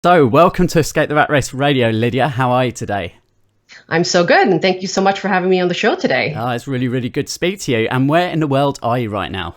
So, welcome to Escape the Rat Race Radio, Lydia. How are you today? I'm so good, and thank you so much for having me on the show today. It's really, really good to speak to you. And where in the world are you right now?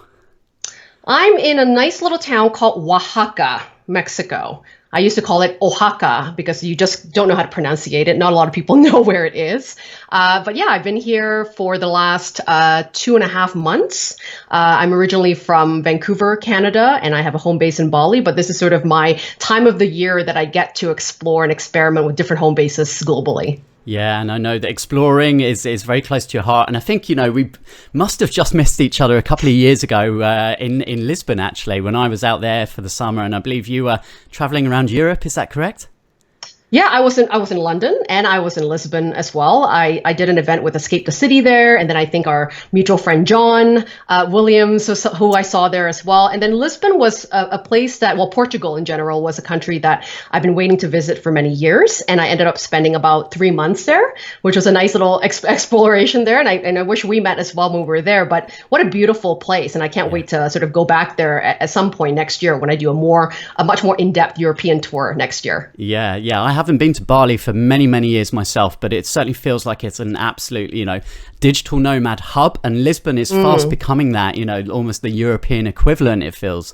I'm in a nice little town called Oaxaca, Mexico. I used to call it Oaxaca because you just don't know how to pronunciate it. Not a lot of people know where it is. But yeah, I've been here for the last 2.5 months. I'm originally from Vancouver, Canada, and I have a home base in Bali. But this is sort of my time of the year that I get to explore and experiment with different home bases globally. Yeah, and I know that exploring is very close to your heart. And I think, we must have just missed each other a couple of years ago in Lisbon, actually, when I was out there for the summer. And I believe you were traveling around Europe. Is that correct? Yeah, I was in London and I was in Lisbon as well. I did an event with Escape the City there, and then I think our mutual friend John Williams, who I saw there as well. And then Lisbon was a place that, Portugal in general was a country that I've been waiting to visit for many years, and I ended up spending about 3 months there, which was a nice little exploration there. And I wish we met as well when we were there. But what a beautiful place, and I can't wait to sort of go back there at some point next year when I do a much more in-depth European tour next year. Yeah, I haven't been to Bali for many, many years myself, but it certainly feels like it's an absolute, digital nomad hub, and Lisbon is fast becoming that, almost the European equivalent, it feels.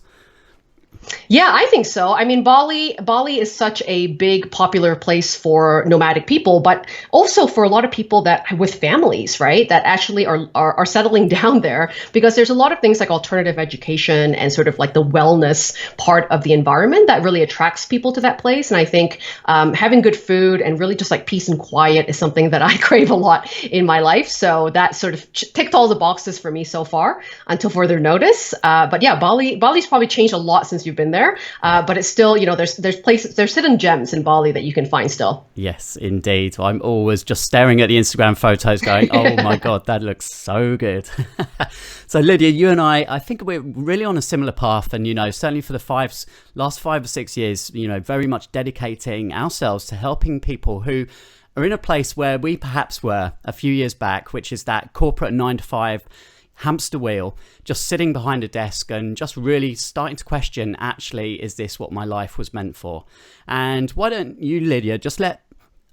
Yeah, I think so. I mean, Bali is such a big, popular place for nomadic people, but also for a lot of people that with families, right, that actually are settling down there, because there's a lot of things like alternative education and sort of like the wellness part of the environment that really attracts people to that place. And I think having good food and really just like peace and quiet is something that I crave a lot in my life. So that sort of ticked all the boxes for me so far until further notice. But yeah, Bali's probably changed a lot since you've been there, but it's still, there's hidden gems in Bali that you can find still. Yes, indeed. I'm always just staring at the Instagram photos going, oh my God, that looks so good. So Lydia, you and I think we're really on a similar path, and, certainly for the last 5 or 6 years, very much dedicating ourselves to helping people who are in a place where we perhaps were a few years back, which is that corporate 9 to 5 hamster wheel, just sitting behind a desk and just really starting to question, actually, is this what my life was meant for? And why don't you, Lydia, just let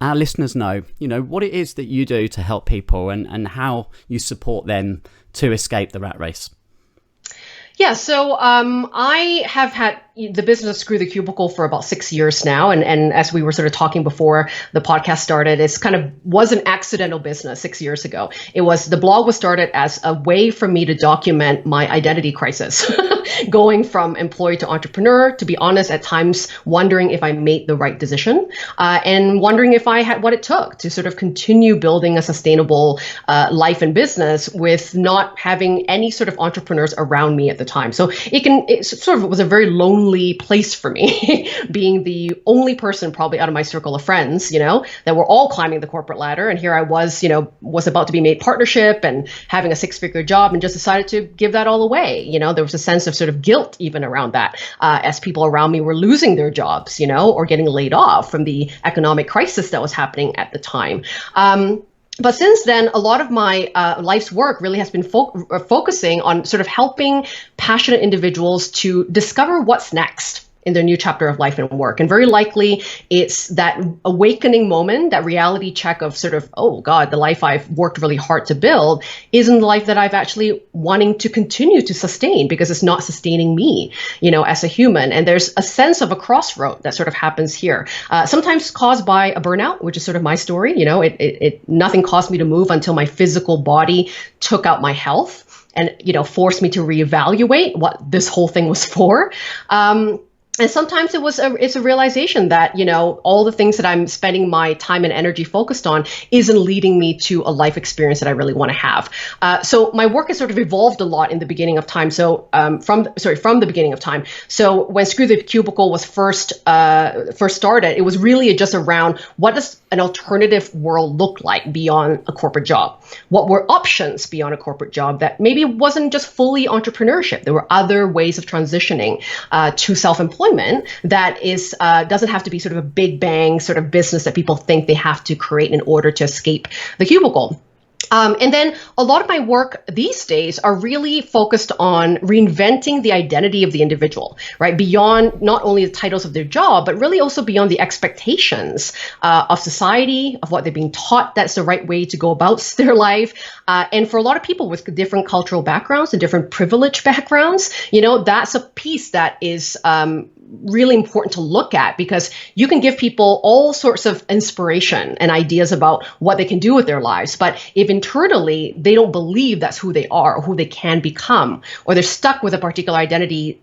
our listeners know, what it is that you do to help people and how you support them to escape the rat race. Yeah, so I have had the business Screw the Cubicle for about 6 years now. And as we were sort of talking before the podcast started, was an accidental business 6 years ago. The blog was started as a way for me to document my identity crisis, going from employee to entrepreneur, to be honest, at times wondering if I made the right decision, and wondering if I had what it took to sort of continue building a sustainable life and business with not having any sort of entrepreneurs around me at the time. So it sort of was a very lonely place for me, being the only person probably out of my circle of friends, that were all climbing the corporate ladder. And here I was, was about to be made partnership and having a 6-figure job, and just decided to give that all away. There was a sense of sort of guilt even around that, as people around me were losing their jobs, or getting laid off from the economic crisis that was happening at the time. But since then, a lot of my life's work really has been focusing on sort of helping passionate individuals to discover what's next in their new chapter of life and work. And very likely it's that awakening moment, that reality check of sort of, oh God, the life I've worked really hard to build isn't the life that I've actually wanting to continue to sustain, because it's not sustaining me, as a human. And there's a sense of a crossroad that sort of happens here, sometimes caused by a burnout, which is sort of my story. Nothing caused me to move until my physical body took out my health and, forced me to reevaluate what this whole thing was for. And sometimes it's a realization that, all the things that I'm spending my time and energy focused on isn't leading me to a life experience that I really want to have. So my work has sort of evolved a lot in the beginning of time. So from the beginning of time. So when Screw the Cubicle was first started, it was really just around, what does an alternative world look like beyond a corporate job? What were options beyond a corporate job that maybe wasn't just fully entrepreneurship? There were other ways of transitioning to self-employment that is doesn't have to be sort of a big bang sort of business that people think they have to create in order to escape the cubicle. And then a lot of my work these days are really focused on reinventing the identity of the individual, right? Beyond not only the titles of their job, but really also beyond the expectations of society, of what they're being taught that's the right way to go about their life. And for a lot of people with different cultural backgrounds and different privileged backgrounds, that's a piece that is really important to look at, because you can give people all sorts of inspiration and ideas about what they can do with their lives. But if internally they don't believe that's who they are or who they can become, or they're stuck with a particular identity,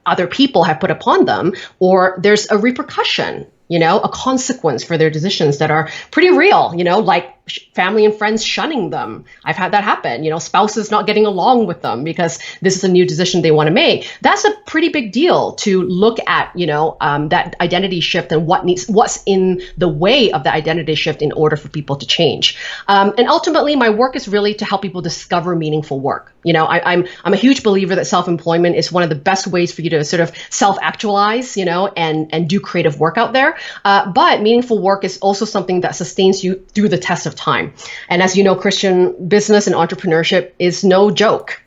other people have put upon them, or there's a repercussion, a consequence for their decisions that are pretty real, like family and friends shunning them. I've had that happen, spouses not getting along with them because this is a new decision they want to make. That's a pretty big deal to look at, that identity shift and what's in the way of the identity shift in order for people to change. And ultimately, my work is really to help people discover meaningful work. I'm a huge believer that self-employment is one of the best ways for you to sort of self-actualize, and do creative work out there. But meaningful work is also something that sustains you through the test of time. And as you know, Christian, business and entrepreneurship is no joke.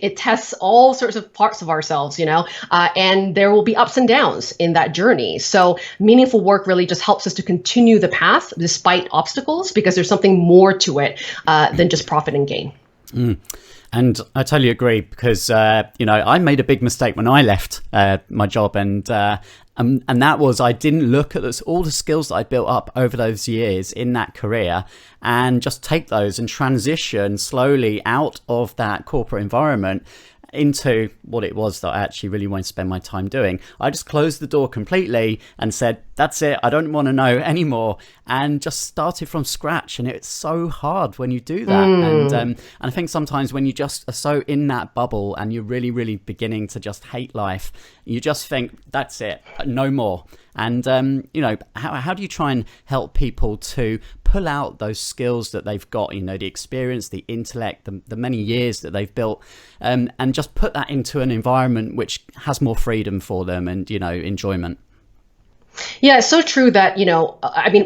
It tests all sorts of parts of ourselves, and there will be ups and downs in that journey. So meaningful work really just helps us to continue the path despite obstacles, because there's something more to it than just profit and gain. And I totally agree, because, I made a big mistake when I left my job, and that was I didn't look at all the skills that I built up over those years in that career and just take those and transition slowly out of that corporate environment into what it was that I actually really wanted to spend my time doing. I just closed the door completely and said, that's it, I don't want to know anymore, and just started from scratch. And it's so hard when you do that. And I think sometimes when you just are so in that bubble and you're really, really beginning to just hate life, you just think, that's it, no more. And, how do you try and help people to pull out those skills that they've got, the experience, the intellect, the many years that they've built, and just put that into an environment which has more freedom for them and, enjoyment? Yeah, it's so true that,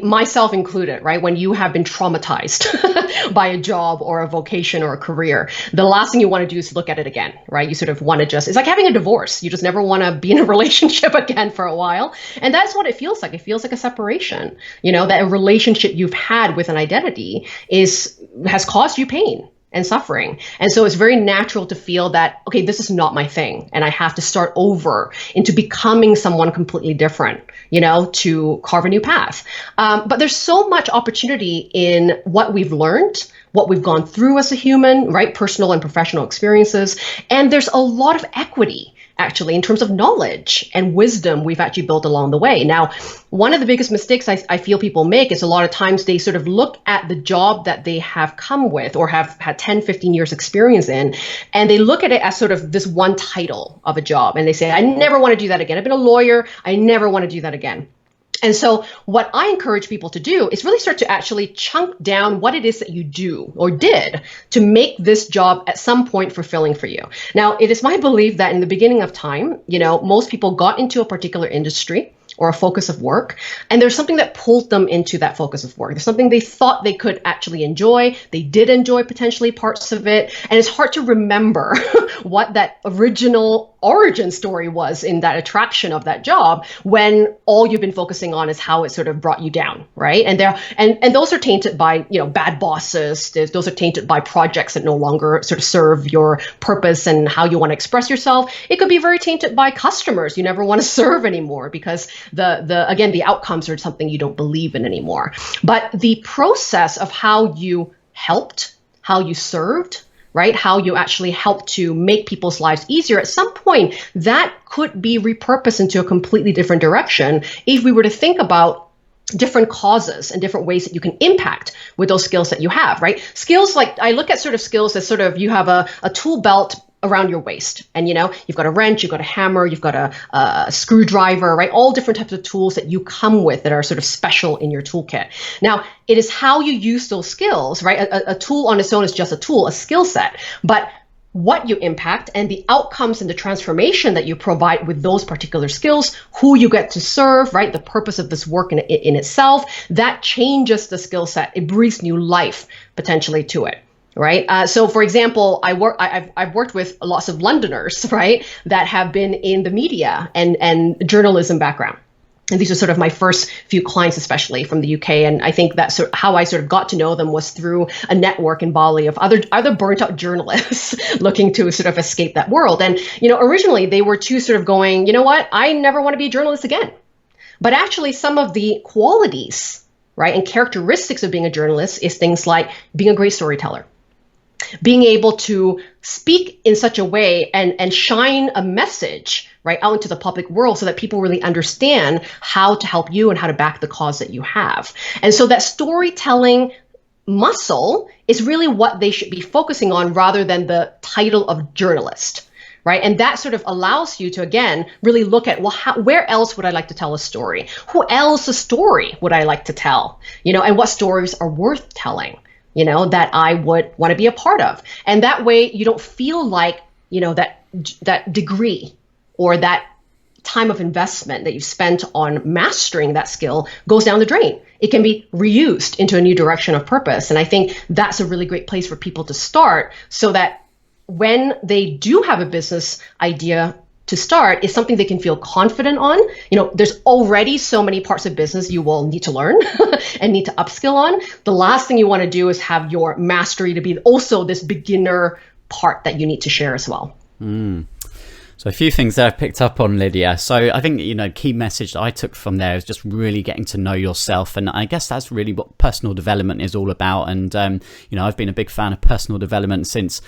myself included, right? When you have been traumatized by a job or a vocation or a career, the last thing you want to do is look at it again, right? You sort of want to it's like having a divorce. You just never want to be in a relationship again for a while. And that's what it feels like. It feels like a separation, that a relationship you've had with an identity has caused you pain and suffering. And so it's very natural to feel that, okay, this is not my thing, and I have to start over into becoming someone completely different, to carve a new path. But there's so much opportunity in what we've learned, what we've gone through as a human, right? Personal and professional experiences. And there's a lot of equity, actually, in terms of knowledge and wisdom we've actually built along the way. Now, one of the biggest mistakes I feel people make is a lot of times they sort of look at the job that they have come with or have had 10, 15 years experience in, and they look at it as sort of this one title of a job. And they say, I never want to do that again. I've been a lawyer. I never want to do that again. And so what I encourage people to do is really start to actually chunk down what it is that you do or did to make this job at some point fulfilling for you. Now, it is my belief that in the beginning of time, most people got into a particular industry or a focus of work, and there's something that pulled them into that focus of work. There's something they thought they could actually enjoy. They did enjoy potentially parts of it, and it's hard to remember what that original origin story was in that attraction of that job when all you've been focusing on is how it sort of brought you down, right? And those are tainted by, bad bosses. Those are tainted by projects that no longer sort of serve your purpose and how you want to express yourself. It could be very tainted by customers you never want to serve anymore because the outcomes are something you don't believe in anymore. But the process of how you helped, how you served, right? How you actually help to make people's lives easier. At some point, that could be repurposed into a completely different direction if we were to think about different causes and different ways that you can impact with those skills that you have, right? Skills like, I look at sort of skills as sort of, you have a tool belt around your waist, and you've got a wrench, you've got a hammer, you've got a screwdriver, right? All different types of tools that you come with that are sort of special in your toolkit. Now, it is how you use those skills, right? A tool on its own is just a tool, a skill set, but what you impact and the outcomes and the transformation that you provide with those particular skills, who you get to serve, right? The purpose of this work in itself, that changes the skill set. It breathes new life potentially to it. Right. So, for example, I've worked with lots of Londoners, right, that have been in the media and journalism background. And these are sort of my first few clients, especially from the UK. And I think that's sort of how I sort of got to know them was through a network in Bali of other burnt out journalists looking to sort of escape that world. And, originally they were too sort of going, you know what, I never want to be a journalist again. But actually some of the qualities, right, and characteristics of being a journalist is things like being a great storyteller, being able to speak in such a way and shine a message right out into the public world so that people really understand how to help you and how to back the cause that you have. And so that storytelling muscle is really what they should be focusing on rather than the title of journalist. Right. And that sort of allows you to, again, really look at, well, where else would I like to tell a story? Who else's story would I like to tell? And what stories are worth telling? That I would want to be a part of. And that way you don't feel like, that degree or that time of investment that you've spent on mastering that skill goes down the drain. It can be reused into a new direction of purpose. And I think that's a really great place for people to start so that when they do have a business idea to start, is something they can feel confident on. There's already so many parts of business you will need to learn and need to upskill on. The last thing you want to do is have your mastery to be also this beginner part that you need to share as well. So a few things that I've picked up on, Lydia. So I think, key message that I took from there is just really getting to know yourself. And I guess that's really what personal development is all about. And, I've been a big fan of personal development since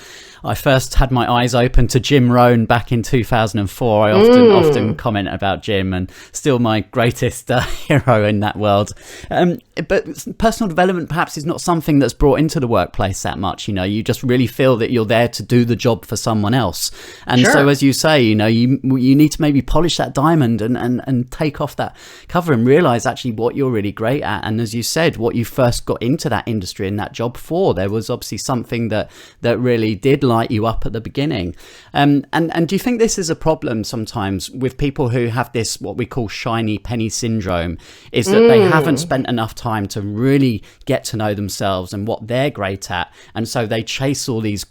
I first had my eyes open to Jim Rohn back in 2004. I often comment about Jim and still my greatest hero in that world. But personal development perhaps is not something that's brought into the workplace that much. You just really feel that you're there to do the job for someone else. And Sure. So as you say, you need to maybe polish that diamond and take off that cover and realize actually what you're really great at. And as you said, what you first got into that industry and that job for, there was obviously something that really did light you up at the beginning. And do you think this is a problem sometimes with people who have this, what we call shiny penny syndrome, is that they haven't spent enough time to really get to know themselves and what they're great at. And so they chase all these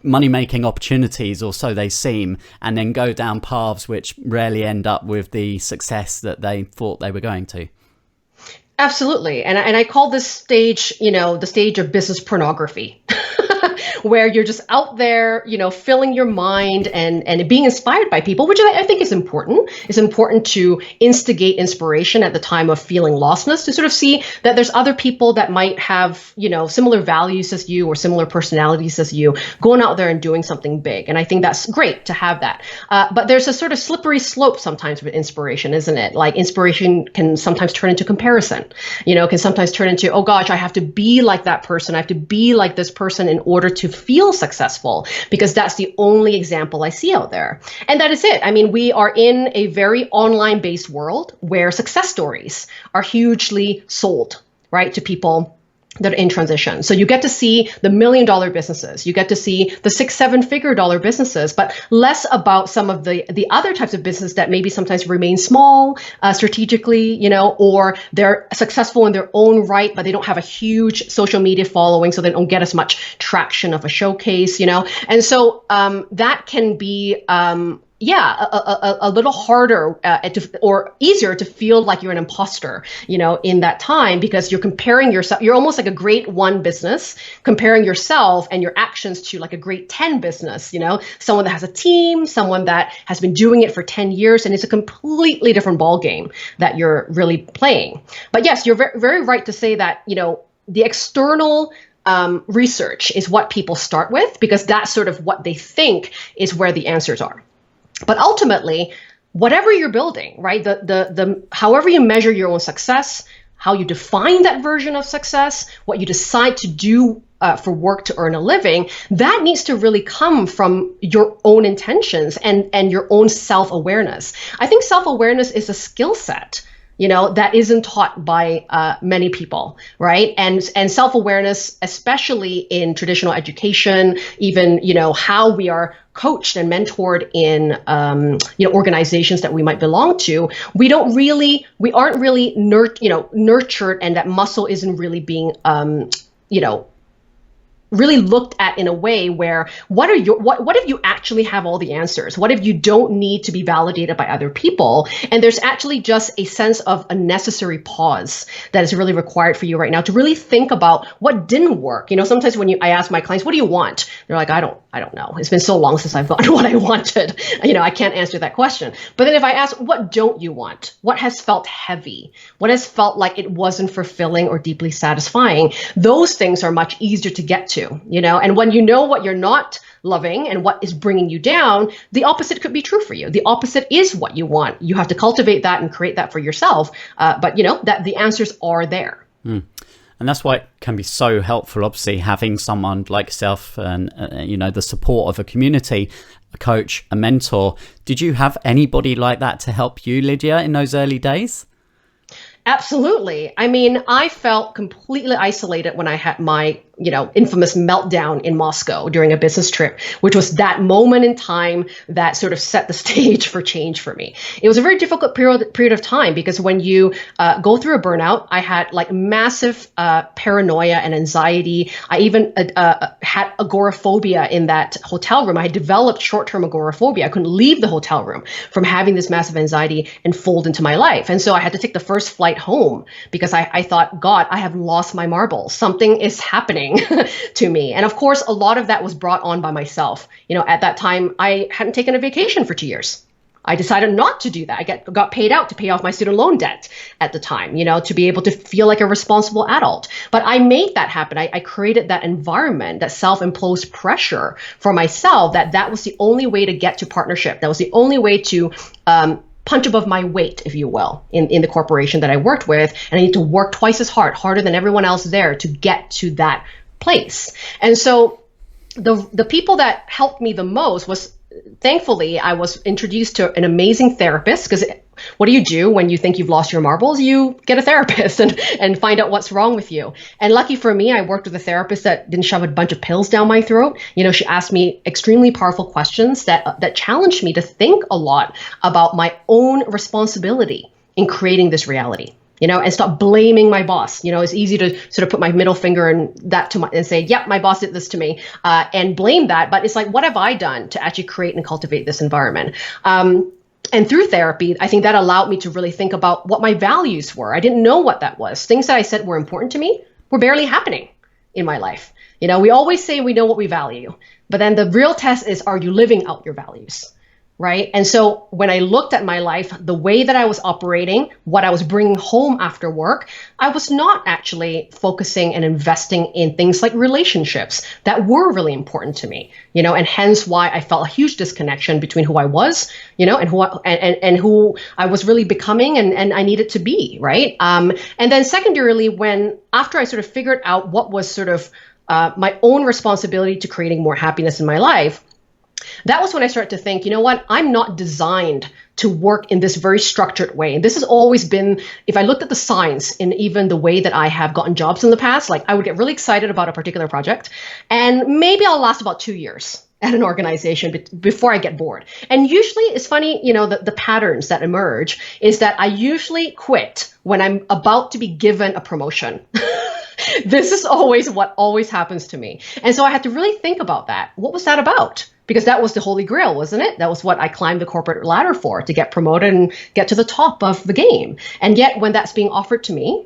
money-making opportunities, or so they seem, and then go down paths which rarely end up with the success that they thought they were going to. Absolutely. And I call this stage, the stage of business pornography, where you're just out there, filling your mind and being inspired by people, which I think is important. It's important to instigate inspiration at the time of feeling lostness, to sort of see that there's other people that might have, similar values as you or similar personalities as you, going out there and doing something big. And I think that's great to have that. But there's a sort of slippery slope sometimes with inspiration, isn't it? Like inspiration can sometimes turn into comparison, can sometimes turn into, oh gosh, I have to be like that person. I have to be like this person in order to feel successful, because that's the only example I see out there. And that is it. I mean, we are in a very online based world where success stories are hugely sold, right, to people that are in transition. So you get to see the $1 million businesses, you get to see the 6-7 figure dollar businesses, but less about some of the other types of business that maybe sometimes remain small strategically, or they're successful in their own right, but they don't have a huge social media following, so they don't get as much traction of a showcase, And so that can be a little harder or easier to feel like you're an imposter, in that time, because you're comparing yourself. You're almost like a grade 1 business, comparing yourself and your actions to like a grade 10 business, someone that has a team, someone that has been doing it for 10 years, and it's a completely different ball game that you're really playing. But yes, you're very, very right to say that, the external research is what people start with, because that's sort of what they think is where the answers are. But ultimately, whatever you're building, right, the however you measure your own success, how you define that version of success, what you decide to do for work to earn a living, that needs to really come from your own intentions and your own self-awareness. I think self-awareness is a skill set, that isn't taught by many people, right? And self-awareness, especially in traditional education, even, how we are coached and mentored in, organizations that we might belong to, we aren't really nurtured, and that muscle isn't really being, really looked at in a way where what if you actually have all the answers? What if you don't need to be validated by other people? And there's actually just a sense of a necessary pause that is really required for you right now to really think about what didn't work. Sometimes when I ask my clients, what do you want? They're like, I don't know. It's been so long since I've gotten what I wanted. I can't answer that question. But then if I ask, what don't you want? What has felt heavy? What has felt like it wasn't fulfilling or deeply satisfying? Those things are much easier to get to. And when you know what you're not loving and what is bringing you down, the opposite could be true for you. The opposite is what you want. You have to cultivate that and create that for yourself. But that the answers are there. And that's why it can be so helpful, obviously, having someone like yourself and, the support of a community, a coach, a mentor. Did you have anybody like that to help you, Lydia, in those early days? Absolutely. I mean, I felt completely isolated when I had my, infamous meltdown in Moscow during a business trip, which was that moment in time that sort of set the stage for change for me. It was a very difficult period of time because when you go through a burnout, I had like massive paranoia and anxiety. I even had agoraphobia in that hotel room. I had developed short-term agoraphobia. I couldn't leave the hotel room from having this massive anxiety unfold into my life. And so I had to take the first flight home because I thought, God, I have lost my marbles. Something is happening to me. And of course, a lot of that was brought on by myself. At that time, I hadn't taken a vacation for 2 years. I decided not to do that. I got paid out to pay off my student loan debt at the time, to be able to feel like a responsible adult. But I made that happen. I created that environment, that self-imposed pressure for myself, that was the only way to get to partnership. That was the only way to punch above my weight, if you will, in the corporation that I worked with. And I need to work twice as hard, harder than everyone else there to get to that place. And so the people that helped me the most was, thankfully, I was introduced to an amazing therapist, because what do you do when you think you've lost your marbles? You get a therapist and find out what's wrong with you. And lucky for me, I worked with a therapist that didn't shove a bunch of pills down my throat. She asked me extremely powerful questions that challenged me to think a lot about my own responsibility in creating this reality. And stop blaming my boss. It's easy to sort of put my middle finger and say, yep, my boss did this to me, and blame that. But it's like, what have I done to actually create and cultivate this environment? And through therapy, I think that allowed me to really think about what my values were. I didn't know what that was. Things that I said were important to me were barely happening in my life. We always say we know what we value, but then the real test is, are you living out your values? Right. And so when I looked at my life, the way that I was operating, what I was bringing home after work, I was not actually focusing and investing in things like relationships that were really important to me, and hence why I felt a huge disconnection between who I was, and who I was really becoming and I needed to be. Right. And then secondarily, after I sort of figured out what was sort of my own responsibility to creating more happiness in my life, that was when I started to think, I'm not designed to work in this very structured way. And this has always been, if I looked at the science in even the way that I have gotten jobs in the past, like I would get really excited about a particular project, and maybe I'll last about 2 years at an organization before I get bored. And usually it's funny, the patterns that emerge is that I usually quit when I'm about to be given a promotion. This is always what always happens to me. And so I had to really think about that. What was that about? Because that was the holy grail, wasn't it? That was what I climbed the corporate ladder for, to get promoted and get to the top of the game. And yet when that's being offered to me,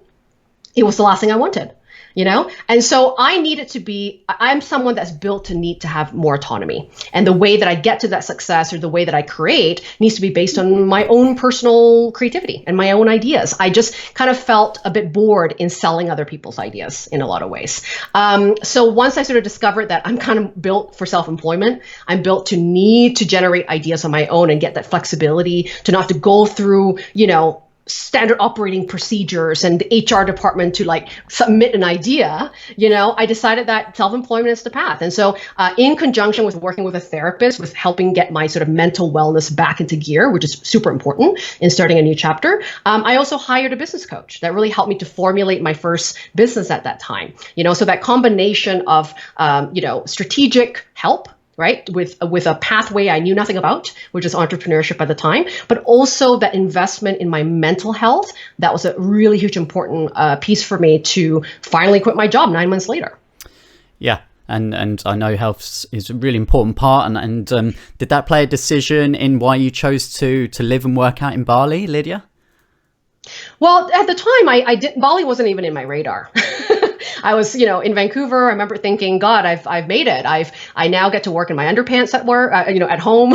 it was the last thing I wanted. And so I'm someone that's built to need to have more autonomy. And the way that I get to that success, or the way that I create, needs to be based on my own personal creativity and my own ideas. I just kind of felt a bit bored in selling other people's ideas in a lot of ways. So once I sort of discovered that I'm kind of built for self-employment, I'm built to need to generate ideas on my own and get that flexibility, to not have to go through, standard operating procedures and the HR department to like submit an idea, I decided that self-employment is the path. And so in conjunction with working with a therapist, with helping get my sort of mental wellness back into gear, which is super important in starting a new chapter, I also hired a business coach that really helped me to formulate my first business at that time. So that combination of, strategic help, right, with a pathway I knew nothing about, which is entrepreneurship at the time, but also that investment in my mental health, that was a really huge important piece for me to finally quit my job 9 months later. Yeah. And I know health is a really important part. And did that play a decision in why you chose to live and work out in Bali, Lydia? Well, at the time, Bali wasn't even in my radar. I was, in Vancouver. I remember thinking, God, I've made it. I now get to work in my underpants at work, at home.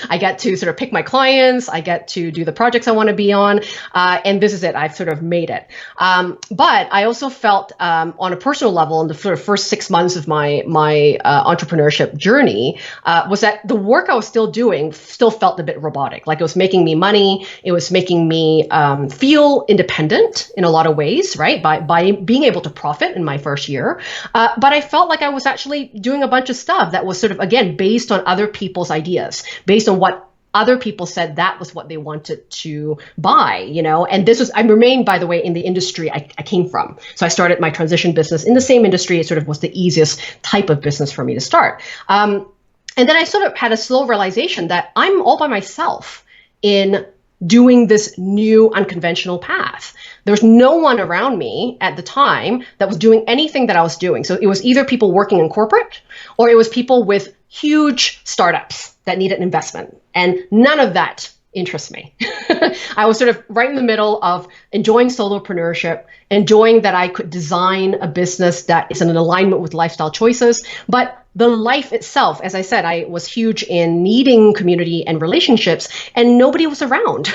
I get to sort of pick my clients. I get to do the projects I want to be on. And this is it. I've sort of made it. But I also felt on a personal level in the sort of first 6 months of my entrepreneurship journey was that the work I was still doing still felt a bit robotic. Like it was making me money. It was making me feel independent in a lot of ways, right? By being able to profit in my first year. But I felt like I was actually doing a bunch of stuff that was sort of, again, based on other people's ideas, based on what other people said that was what they wanted to buy, and I remained, by the way, in the industry I came from. So I started my transition business in the same industry. It sort of was the easiest type of business for me to start. And then I sort of had a slow realization that I'm all by myself in doing this new unconventional path. There's no one around me at the time that was doing anything that I was doing. So it was either people working in corporate or it was people with huge startups that needed investment. And none of that interests me. I was sort of right in the middle of enjoying solopreneurship, enjoying that I could design a business that is in alignment with lifestyle choices. But the life itself, as I said, I was huge in needing community and relationships, and nobody was around.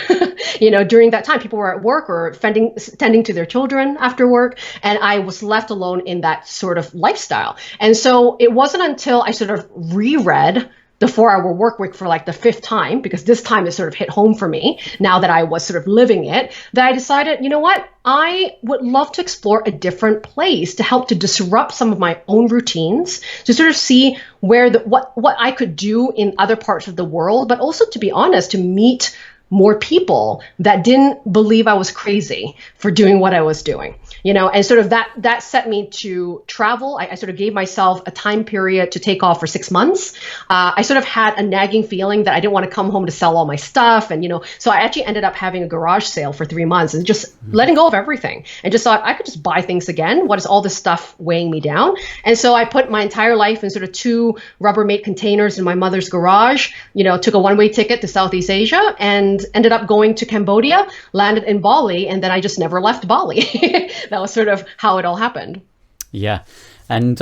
During that time, people were at work or tending to their children after work, and I was left alone in that sort of lifestyle. And so it wasn't until I sort of reread the 4-Hour Work Week for like the 5th time, because this time it sort of hit home for me now that I was sort of living it, that I decided, you know what, I would love to explore a different place to help to disrupt some of my own routines, to sort of see where what I could do in other parts of the world, but also, to be honest, to meet more people that didn't believe I was crazy for doing what I was doing, and sort of that set me to travel. I sort of gave myself a time period to take off for 6 months. I sort of had a nagging feeling that I didn't want to come home to sell all my stuff. And, so I actually ended up having a garage sale for 3 months and just letting go of everything and just thought I could just buy things again. What is all this stuff weighing me down? And so I put my entire life in sort of 2 Rubbermaid containers in my mother's garage, took a one-way ticket to Southeast Asia and ended up going to Cambodia, landed in Bali, and then I just never left Bali. That was sort of how it all happened. Yeah. And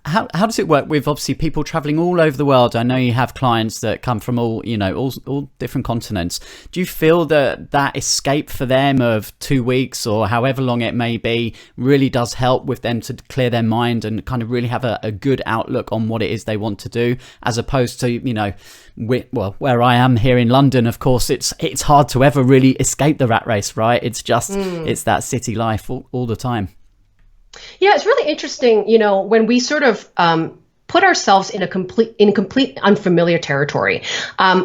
how does it work with obviously people traveling all over the world? I know you have clients that come from all different continents. Do you feel that escape for them of 2 weeks or however long it may be really does help with them to clear their mind and kind of really have a good outlook on what it is they want to do, as opposed to, where I am here in London, of course, it's hard to ever really escape the rat race, right? It's just, it's that city life all the time. Yeah, it's really interesting, when we sort of put ourselves in complete unfamiliar territory.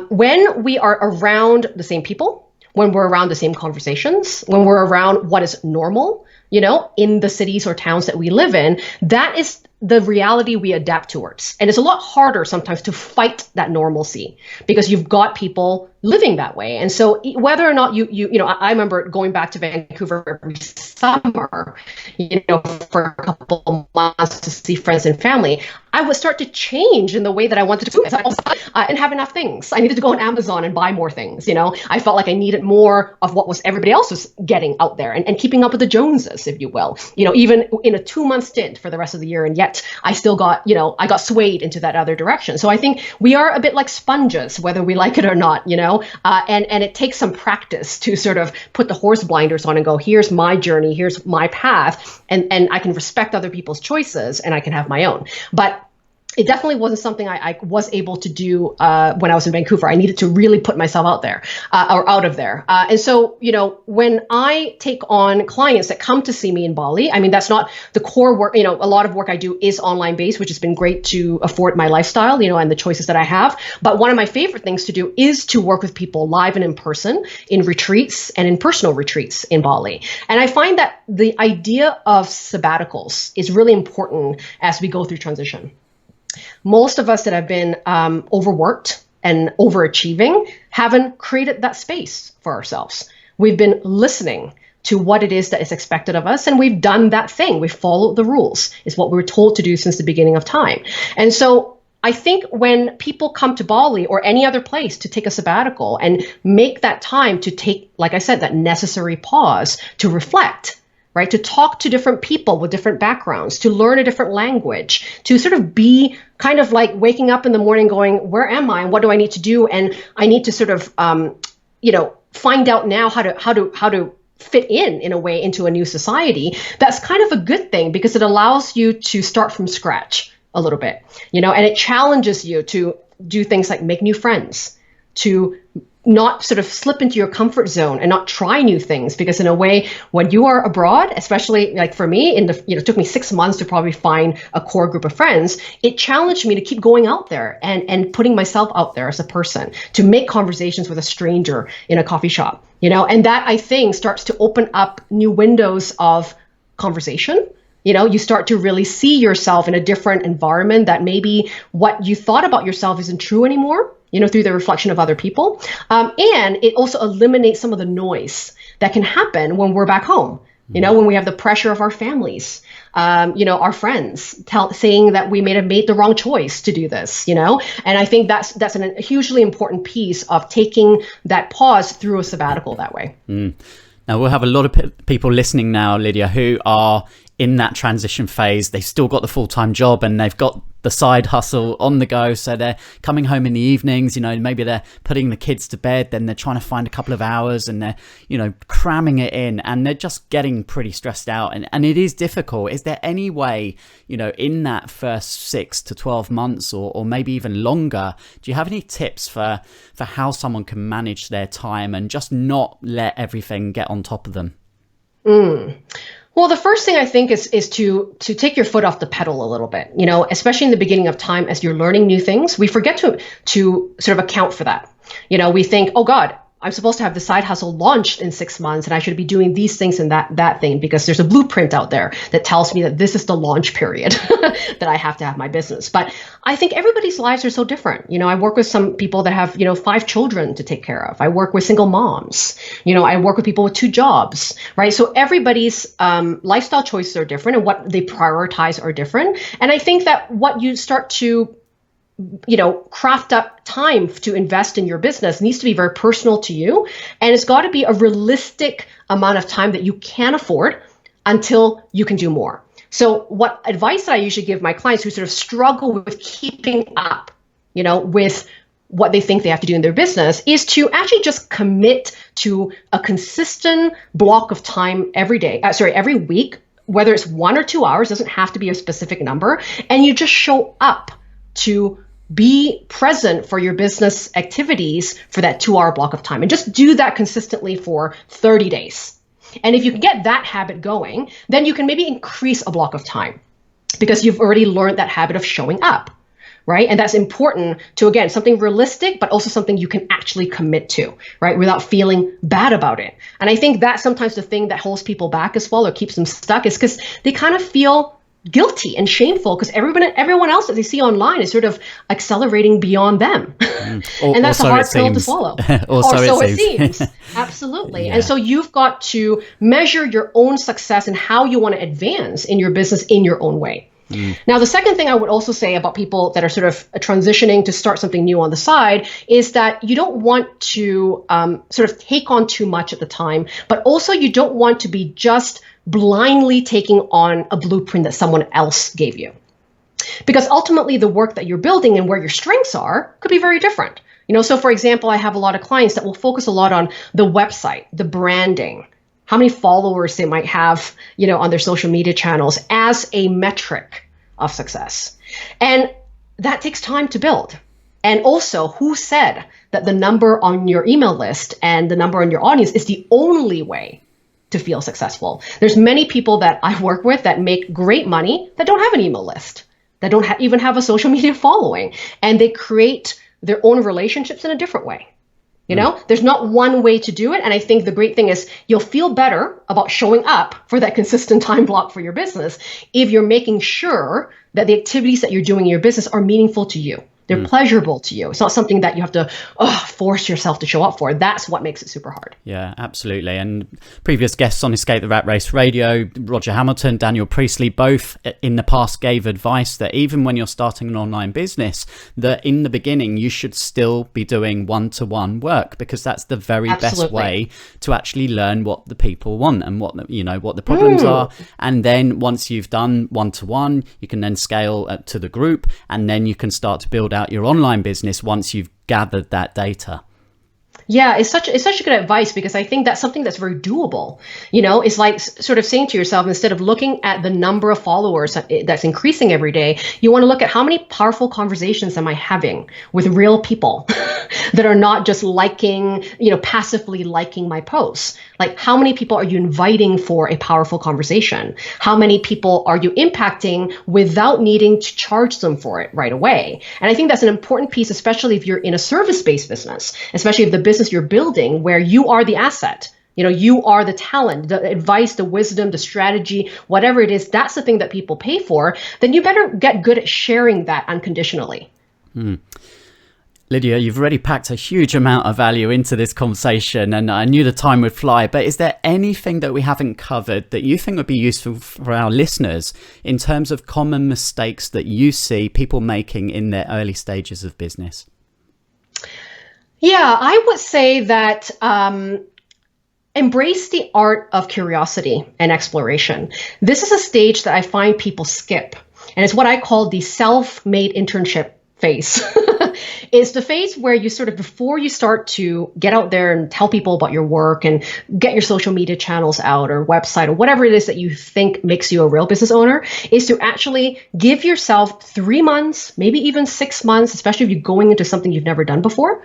When we are around the same people, when we're around the same conversations, when we're around what is normal, in the cities or towns that we live in, that is the reality we adapt towards. And it's a lot harder sometimes to fight that normalcy because you've got people living that way. And so whether or not I remember going back to Vancouver every summer, for a couple of months to see friends and family, I would start to change in the way that I wanted to do it. And have enough things. I needed to go on Amazon and buy more things. I felt like I needed more of what was everybody else was getting out there and keeping up with the Joneses, if you will, even in a 2-month stint for the rest of the year. And yet I still got, I got swayed into that other direction. So I think we are a bit like sponges, whether we like it or not, and it takes some practice to sort of put the horse blinders on and go, here's my journey, here's my path. And I can respect other people's choices and I can have my own. But it definitely wasn't something I was able to do when I was in Vancouver. I needed to really put myself out there or out of there. And so, when I take on clients that come to see me in Bali, I mean, that's not the core work. A lot of work I do is online based, which has been great to afford my lifestyle, and the choices that I have. But one of my favorite things to do is to work with people live and in person in retreats and in personal retreats in Bali. And I find that the idea of sabbaticals is really important as we go through transition. Most of us that have been overworked and overachieving haven't created that space for ourselves. We've been listening to what it is that is expected of us, and we've done that thing. We've followed the rules. It's what we were told to do since the beginning of time. And so I think when people come to Bali or any other place to take a sabbatical and make that time to take, like I said, that necessary pause to reflect, right? To talk to different people with different backgrounds, to learn a different language, to sort of be kind of like waking up in the morning going, where am I and what do I need to do? And I need to sort of, find out now how to fit in a way into a new society. That's kind of a good thing because it allows you to start from scratch a little bit, and it challenges you to do things like make new friends, to not sort of slip into your comfort zone and not try new things. Because in a way, when you are abroad, especially like for me, it took me 6 months to probably find a core group of friends. It challenged me to keep going out there and putting myself out there as a person, to make conversations with a stranger in a coffee shop, and that I think starts to open up new windows of conversation. You start to really see yourself in a different environment that maybe what you thought about yourself isn't true anymore, through the reflection of other people. And it also eliminates some of the noise that can happen when we're back home, when we have the pressure of our families, our friends saying that we may have made the wrong choice to do this, And I think that's a hugely important piece of taking that pause through a sabbatical that way. Now, we'll have a lot of people listening now, Lydia, who are in that transition phase. They've still got the full-time job and they've got the side hustle on the go. So they're coming home in the evenings, maybe they're putting the kids to bed, then they're trying to find a couple of hours and they're, cramming it in and they're just getting pretty stressed out. And it is difficult. Is there any way, in that first 6 to 12 months or maybe even longer, do you have any tips for how someone can manage their time and just not let everything get on top of them? Well, the first thing I think is to take your foot off the pedal a little bit, especially in the beginning of time as you're learning new things. We forget to sort of account for that. We think, oh God, I'm supposed to have the side hustle launched in 6 months and I should be doing these things and that thing because there's a blueprint out there that tells me that this is the launch period that I have to have my business. But I think everybody's lives are so different. I work with some people that have, 5 children to take care of. I work with single moms. I work with people with 2 jobs, right? So everybody's lifestyle choices are different and what they prioritize are different. And I think that what you start to craft up time to invest in your business needs to be very personal to you. And it's got to be a realistic amount of time that you can afford until you can do more. So what advice that I usually give my clients who sort of struggle with keeping up, with what they think they have to do in their business is to actually just commit to a consistent block of time every week, whether it's 1 or 2 hours, doesn't have to be a specific number. And you just show up to be present for your business activities for that 2-hour block of time and just do that consistently for 30 days. And if you can get that habit going, then you can maybe increase a block of time because you've already learned that habit of showing up, right? And that's important to, again, something realistic, but also something you can actually commit to, right? Without feeling bad about it. And I think that's sometimes the thing that holds people back as well or keeps them stuck is because they kind of feel guilty and shameful because everyone else that they see online is sort of accelerating beyond them. And that's a hard pill to swallow. or so it seems. Absolutely. Yeah. And so you've got to measure your own success and how you want to advance in your business in your own way. Now, the second thing I would also say about people that are sort of transitioning to start something new on the side is that you don't want to sort of take on too much at the time, but also you don't want to be just blindly taking on a blueprint that someone else gave you. Because ultimately the work that you're building and where your strengths are could be very different. So for example, I have a lot of clients that will focus a lot on the website, the branding, how many followers they might have, on their social media channels as a metric of success. And that takes time to build. And also, who said that the number on your email list and the number on your audience is the only way to feel successful? There's many people that I work with that make great money that don't have an email list, that don't even have a social media following, and they create their own relationships in a different way. You know, there's not one way to do it. And I think the great thing is you'll feel better about showing up for that consistent time block for your business if you're making sure that the activities that you're doing in your business are meaningful to you. They're pleasurable to you. It's not something that you have to force yourself to show up for. That's what makes it super hard. Yeah, absolutely. And previous guests on Escape the Rat Race Radio, Roger Hamilton, Daniel Priestley, both in the past gave advice that even when you're starting an online business, that in the beginning, you should still be doing one-to-one work, because that's the very best way to actually learn what the people want and what the problems are. And then once you've done one-to-one, you can then scale to the group, and then you can start to build out your online business once you've gathered that data. Yeah, it's such good advice, because I think that's something that's very doable. You know, it's like sort of saying to yourself, instead of looking at the number of followers that's increasing every day, you want to look at how many powerful conversations am I having with real people that are not just liking, passively liking my posts. Like, how many people are you inviting for a powerful conversation? How many people are you impacting without needing to charge them for it right away? And I think that's an important piece, especially if you're in a service-based business, especially if the business you're building where you are the asset. You are the talent, the advice, the wisdom, the strategy, whatever it is, that's the thing that people pay for. Then you better get good at sharing that unconditionally. Lydia, you've already packed a huge amount of value into this conversation, and I knew the time would fly, but is there anything that we haven't covered that you think would be useful for our listeners in terms of common mistakes that you see people making in their early stages of business? Yeah, I would say that embrace the art of curiosity and exploration. This is a stage that I find people skip, and it's what I call the self-made internship phase. Is the phase where you sort of, before you start to get out there and tell people about your work and get your social media channels out or website or whatever it is that you think makes you a real business owner, is to actually give yourself 3 months, maybe even 6 months, especially if you're going into something you've never done before,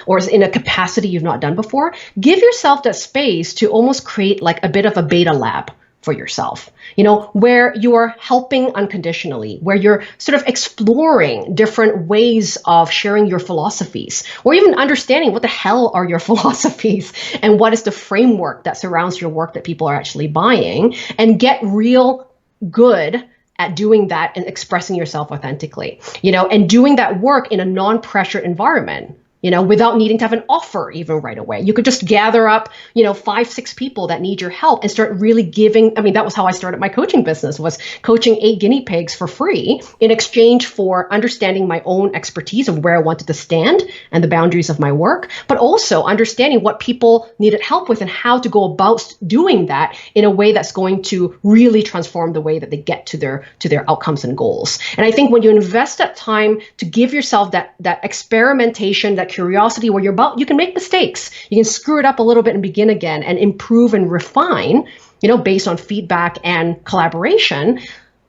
or is in a capacity you've not done before. Give yourself that space to almost create like a bit of a beta lab for yourself, where you're helping unconditionally, where you're sort of exploring different ways of sharing your philosophies, or even understanding what the hell are your philosophies and what is the framework that surrounds your work that people are actually buying, and get real good at doing that and expressing yourself authentically, and doing that work in a non-pressured environment. Without needing to have an offer even right away. You could just gather up, 5-6 people that need your help and start really giving. I mean, that was how I started my coaching business, was coaching 8 guinea pigs for free in exchange for understanding my own expertise of where I wanted to stand and the boundaries of my work, but also understanding what people needed help with and how to go about doing that in a way that's going to really transform the way that they get to their outcomes and goals. And I think when you invest that time to give yourself that experimentation, that curiosity, where you can make mistakes, you can screw it up a little bit and begin again and improve and refine, based on feedback and collaboration.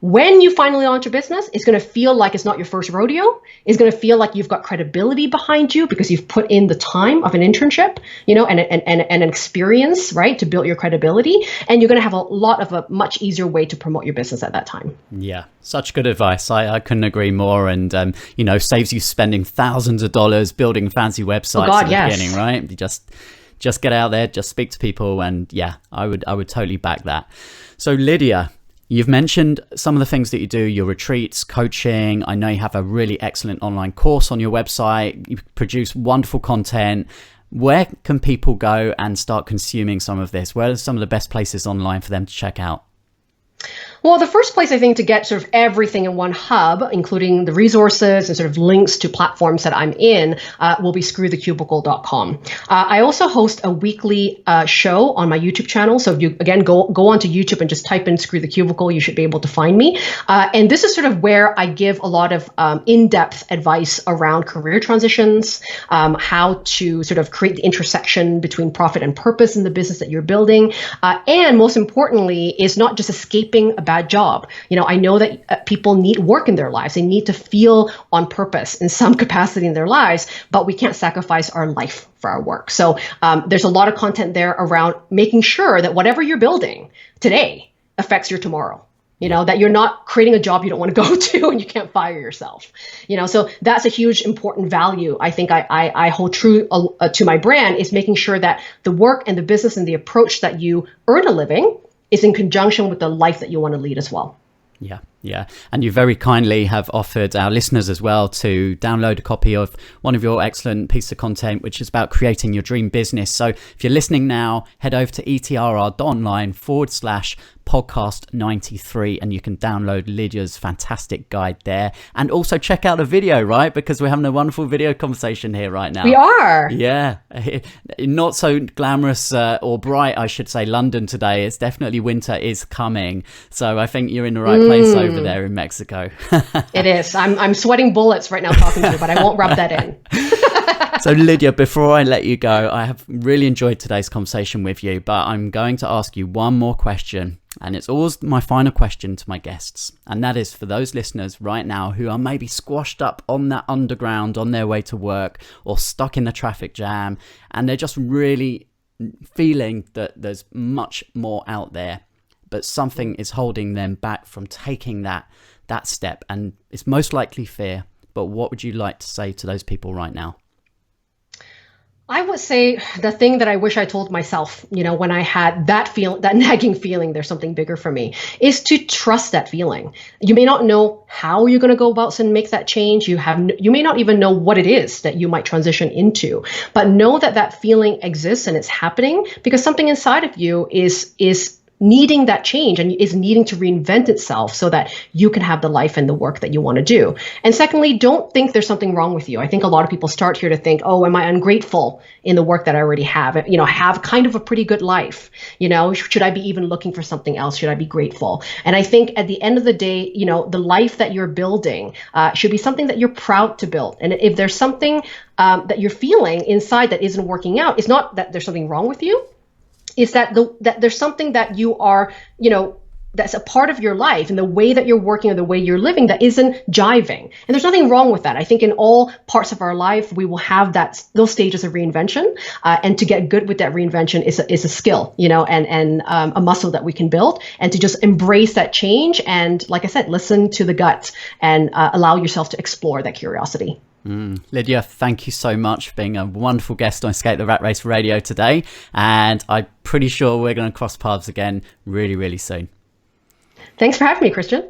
When you finally launch a business, it's going to feel like it's not your first rodeo. It's going to feel like you've got credibility behind you because you've put in the time of an internship, and an experience, right, to build your credibility. And you're going to have a much easier way to promote your business at that time. Yeah, such good advice. I couldn't agree more. And, saves you spending thousands of dollars building fancy websites at the beginning, right? You just get out there, just speak to people. And yeah, I would totally back that. So Lydia, you've mentioned some of the things that you do, your retreats, coaching. I know you have a really excellent online course on your website. You produce wonderful content. Where can people go and start consuming some of this? Where are some of the best places online for them to check out? Well, the first place, I think, to get sort of everything in one hub, including the resources and sort of links to platforms that I'm in, will be screwthecubicle.com. I also host a weekly show on my YouTube channel. So if you, again, go onto YouTube and just type in Screw the Cubicle, you should be able to find me. And this is sort of where I give a lot of in-depth advice around career transitions, how to sort of create the intersection between profit and purpose in the business that you're building. And most importantly, is not just escaping a bad job. I know that people need work in their lives. They need to feel on purpose in some capacity in their lives, but we can't sacrifice our life for our work. So there's a lot of content there around making sure that whatever you're building today affects your tomorrow. That you're not creating a job you don't want to go to and you can't fire yourself. So that's a huge important value. I think I hold true to my brand, is making sure that the work and the business and the approach that you earn a living is in conjunction with the life that you want to lead as well. Yeah. And you very kindly have offered our listeners as well to download a copy of one of your excellent pieces of content, which is about creating your dream business. So if you're listening now, head over to etrr.online/podcast 93 and you can download Lydia's fantastic guide there. And also check out the video, right? Because we're having a wonderful video conversation here right now. We are. Yeah. Not so glamorous or bright, I should say, London today. It's definitely winter is coming. So I think you're in the right place over there in Mexico. It is. I'm sweating bullets right now talking to you, but I won't rub that in. So Lydia, before I let you go, I have really enjoyed today's conversation with you, but I'm going to ask you one more question. And it's always my final question to my guests. And that is for those listeners right now who are maybe squashed up on that underground on their way to work or stuck in the traffic jam. And they're just really feeling that there's much more out there, but something is holding them back from taking that step. And it's most likely fear. But what would you like to say to those people right now? I would say the thing that I wish I told myself, when I had that nagging feeling, there's something bigger for me, is to trust that feeling. You may not know how you're going to go about and make that change. You may not even know what it is that you might transition into, but know that feeling exists and it's happening because something inside of you is needing that change and is needing to reinvent itself so that you can have the life and the work that you want to do. And secondly, don't think there's something wrong with you. I think a lot of people start here to think, oh, am I ungrateful in the work that I already have? Have kind of a pretty good life. Should I be even looking for something else? Should I be grateful? And I think at the end of the day, the life that you're building should be something that you're proud to build. And if there's something that you're feeling inside that isn't working out, it's not that there's something wrong with you. Is that there's something that you are, that's a part of your life and the way that you're working or the way you're living that isn't jiving. And there's nothing wrong with that. I think in all parts of our life, we will have those stages of reinvention. And to get good with that reinvention is a skill, and a muscle that we can build. And to just embrace that change. And like I said, listen to the gut and allow yourself to explore that curiosity. Lydia, thank you so much for being a wonderful guest on Escape the Rat Race Radio today. And I'm pretty sure we're going to cross paths again really, really soon. Thanks for having me, Christian.